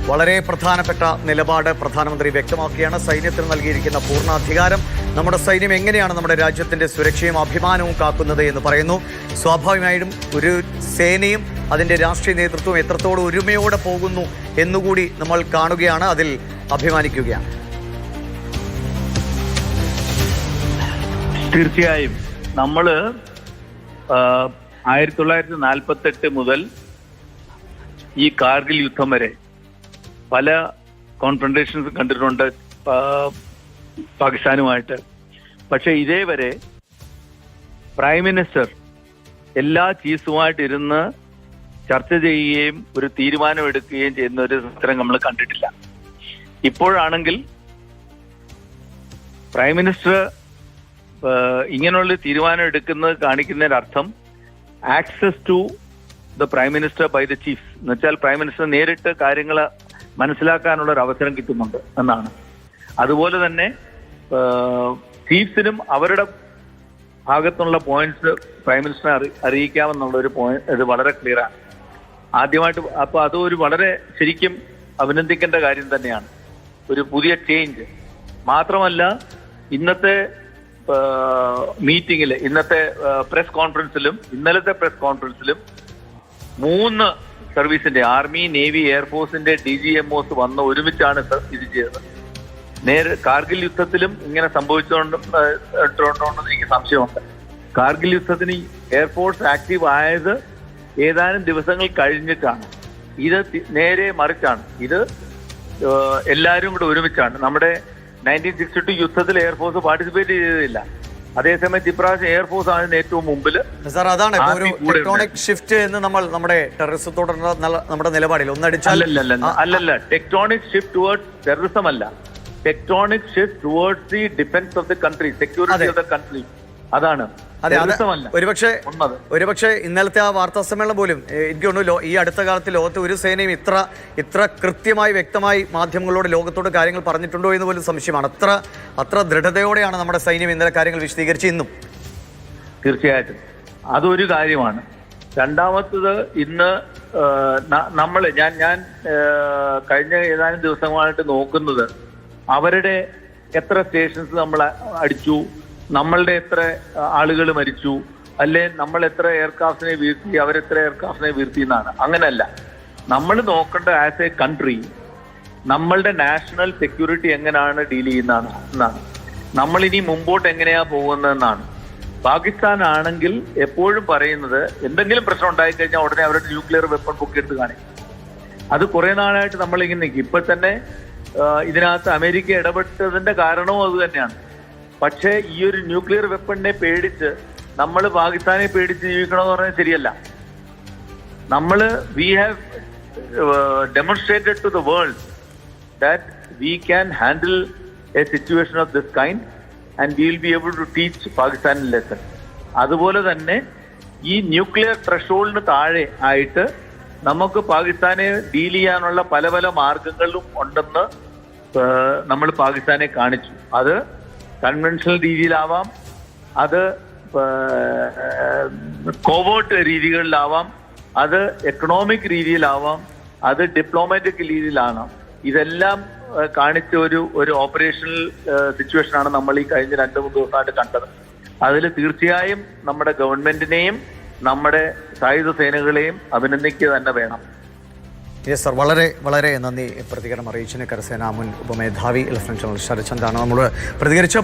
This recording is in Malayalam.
വളരെ പ്രധാനപ്പെട്ട നിലപാട് പ്രധാനമന്ത്രി വ്യക്തമാക്കിയാണ്. സൈന്യത്തിന് നൽകിയിരിക്കുന്ന പൂർണ്ണ അധികാരം. നമ്മുടെ സൈന്യം എങ്ങനെയാണ് നമ്മുടെ രാജ്യത്തിന്റെ സുരക്ഷയും അഭിമാനവും കാക്കുന്നത് എന്ന് പറയുന്നു. സ്വാഭാവികമായും ഒരു സേനയും അതിന്റെ രാഷ്ട്രീയ നേതൃത്വവും എത്രത്തോളം ഒരുമയോടെ പോകുന്നു എന്നുകൂടി നമ്മൾ കാണുകയാണ്, അതിൽ അഭിമാനിക്കുകയാണ്. തീർച്ചയായും നമ്മൾ 1948 മുതൽ ഈ കാർഗിൽ യുദ്ധം വരെ പല കോൺഫ്രണ്ടേഷൻസ് കണ്ടിട്ടുണ്ട് പാകിസ്ഥാനുമായിട്ട്. പക്ഷെ ഇതേവരെ പ്രൈം മിനിസ്റ്റർ എല്ലാ ചീഫുമായിട്ട് ഇരുന്ന് ചർച്ച ചെയ്യുകയും ഒരു തീരുമാനം എടുക്കുകയും ചെയ്യുന്ന ഒരു ചിത്രം നമ്മൾ കണ്ടിട്ടില്ല. ഇപ്പോഴാണെങ്കിൽ പ്രൈം മിനിസ്റ്റർ ഇങ്ങനെയുള്ള തീരുമാനം എടുക്കുന്നത് കാണിക്കുന്നതിനർത്ഥം access to the prime minister by the chief എന്ന് വെച്ചാൽ പ്രൈം മിനിസ്റ്റർ നേരിട്ട് കാര്യങ്ങൾ മനസ്സിലാക്കാനുള്ള ഒരു അവസരം കിട്ടുന്നുണ്ട് എന്നാണ്. അതുപോലെ തന്നെ ചീഫ്സിനും അവരുടെ ഭാഗത്തുള്ള പോയിന്റ്സ് പ്രൈം മിനിസ്റ്ററെ അറിയിക്കാമെന്നുള്ള ഒരു പോയിന്റ് ഇത് വളരെ ക്ലിയർ ആണ്. ആദ്യമായിട്ട് അപ്പൊ അത് ഒരു വളരെ ശരിക്കും അഭിനന്ദിക്കേണ്ട കാര്യം തന്നെയാണ്, ഒരു പുതിയ ചേഞ്ച്. മാത്രമല്ല ഇന്നത്തെ മീറ്റിംഗിൽ, ഇന്നത്തെ പ്രസ് കോൺഫറൻസിലും ഇന്നലത്തെ പ്രസ് കോൺഫറൻസിലും 3 സർവീസിന്റെ ആർമി, നേവി, എയർഫോഴ്സിന്റെ DGMOs വന്ന് ഒരുമിച്ചാണ് ഇത് ചെയ്തത്. കാർഗിൽ യുദ്ധത്തിലും ഇങ്ങനെ സംഭവിച്ചുകൊണ്ടെന്ന് എനിക്ക് സംശയമുണ്ട്. കാർഗിൽ യുദ്ധത്തിന് എയർഫോഴ്സ് ആക്റ്റീവ് ആയത് ഏതാനും ദിവസങ്ങൾ കഴിഞ്ഞിട്ടാണ്. ഇത് നേരെ മറിച്ചാണ്. ഇത് എല്ലാവരും കൂടെ ഒരുമിച്ചാണ്. നമ്മുടെ 1962 യുദ്ധത്തിൽ എയർഫോഴ്സ് പാർട്ടിസിപ്പേറ്റ് ചെയ്തതില്ല. അതേസമയത്ത് ഇപ്രാവശ്യം എയർഫോഴ്സ് ആണ് ഏറ്റവും മുമ്പിൽ. സാർ, അതാണ് ഒരു ടെക്ടോണിക് ഷിഫ്റ്റ് എന്ന് നമ്മൾ നമ്മുടെ ടെററിസത്തോടുള്ള നമ്മുടെ നിലപാടിൽ ഒന്നടിച്ചാൽ അല്ലല്ല, ടെക്ടോണിക് ഷിഫ്റ്റ് ടുവേർഡ്സ് ടെററിസം അല്ല, tectonic shift towards the defence of the country, security of the country. അതാണ്. ഒരുപക്ഷെ ഇന്നലത്തെ ആ വാർത്താ സമ്മേളനം പോലും എനിക്ക് തോന്നുന്നു ഈ അടുത്ത കാലത്ത് ലോകത്തെ ഒരു സേനയും ഇത്ര കൃത്യമായി വ്യക്തമായി മാധ്യമങ്ങളോട് ലോകത്തോട് കാര്യങ്ങൾ പറഞ്ഞിട്ടുണ്ടോ എന്ന് പോലും സംശയമാണ്. അത്ര ദൃഢതയോടെയാണ് നമ്മുടെ സൈന്യം ഇന്നലെ കാര്യങ്ങൾ വിശദീകരിച്ച് ഇന്നും. തീർച്ചയായിട്ടും അതൊരു കാര്യമാണ്. രണ്ടാമത്തത്, ഇന്ന് ഞാൻ കഴിഞ്ഞ ഏതാനും ദിവസങ്ങളായിട്ട് നോക്കുന്നത് അവരുടെ എത്ര സ്റ്റേഷൻസ് നമ്മൾ അടിച്ചു, നമ്മളുടെ എത്ര ആളുകൾ മരിച്ചു, അല്ലെ നമ്മൾ എത്ര എയർക്രാഫ്റ്റിനെ വീഴ്ത്തി, അവരെത്ര എയർക്രാഫ്റ്റിനെ വീഴ്ത്തി എന്നാണ്. അങ്ങനല്ല, നമ്മൾ നോക്കേണ്ട ആസ് എ കൺട്രി നമ്മളുടെ നാഷണൽ സെക്യൂരിറ്റി എങ്ങനെയാണ് ഡീൽ ചെയ്യുന്നതാണ്. നമ്മളിനി മുമ്പോട്ട് എങ്ങനെയാ പോകുന്നതെന്നാണ്. പാകിസ്ഥാൻ ആണെങ്കിൽ എപ്പോഴും പറയുന്നത് എന്തെങ്കിലും പ്രശ്നം ഉണ്ടായിക്കഴിഞ്ഞാൽ ഉടനെ അവരുടെ ന്യൂക്ലിയർ വെപ്പൺ പൊക്കിയെടുത്ത് കാണിക്കും. അത് കുറെ നാളായിട്ട് നമ്മളിങ്ങനെ നിൽക്കും. ഇപ്പൊ തന്നെ ഇതിനകത്ത് അമേരിക്ക ഇടപെട്ടതിന്റെ കാരണവും അത് തന്നെയാണ്. പക്ഷേ ഈ ഒരു ന്യൂക്ലിയർ വെപ്പണിനെ പേടിച്ച് നമ്മൾ പാകിസ്ഥാനെ പേടിച്ച് ജീവിക്കണമെന്ന് പറഞ്ഞാൽ ശരിയല്ല. We have demonstrated to the world that we can handle a situation of this kind and we will be able to teach Pakistan lesson. അതുപോലെ തന്നെ ഈ ന്യൂക്ലിയർ ത്രഷോൾഡിന് താഴെ ആയിട്ട് നമുക്ക് പാകിസ്ഥാനെ ഡീൽ ചെയ്യാനുള്ള പല പല മാർഗങ്ങളും ഉണ്ടെന്ന് നമ്മൾ പാകിസ്ഥാനെ കാണിച്ചു. അത് കൺവെൻഷണൽ രീതിയിലാവാം, അത് കോവേർട്ട് രീതികളിലാവാം, അത് എക്കണോമിക് രീതിയിലാവാം, അത് ഡിപ്ലോമാറ്റിക് രീതിയിലാവാം. ഇതെല്ലാം കാണിച്ച ഒരു ഓപ്പറേഷണൽ സിറ്റുവേഷനാണ് നമ്മൾ ഈ കഴിഞ്ഞ 2-3 ദിവസമായിട്ട് കണ്ടത്. അതിൽ തീർച്ചയായും നമ്മുടെ ഗവൺമെന്റിനെയും നമ്മുടെ സായുധ സേനകളെയും അഭിനന്ദിക്കുക തന്നെ വേണം. യെസ് സർ, വളരെ വളരെ നന്ദി പ്രതികരണം അറിയിച്ചതിന്. കരസേന മുൻ ഉപമേധാവി ലഫ്റ്റനന്റ് ജനറൽ ശരത്ചന്ദ്രാണ് നമ്മൾ പ്രതികരിച്ച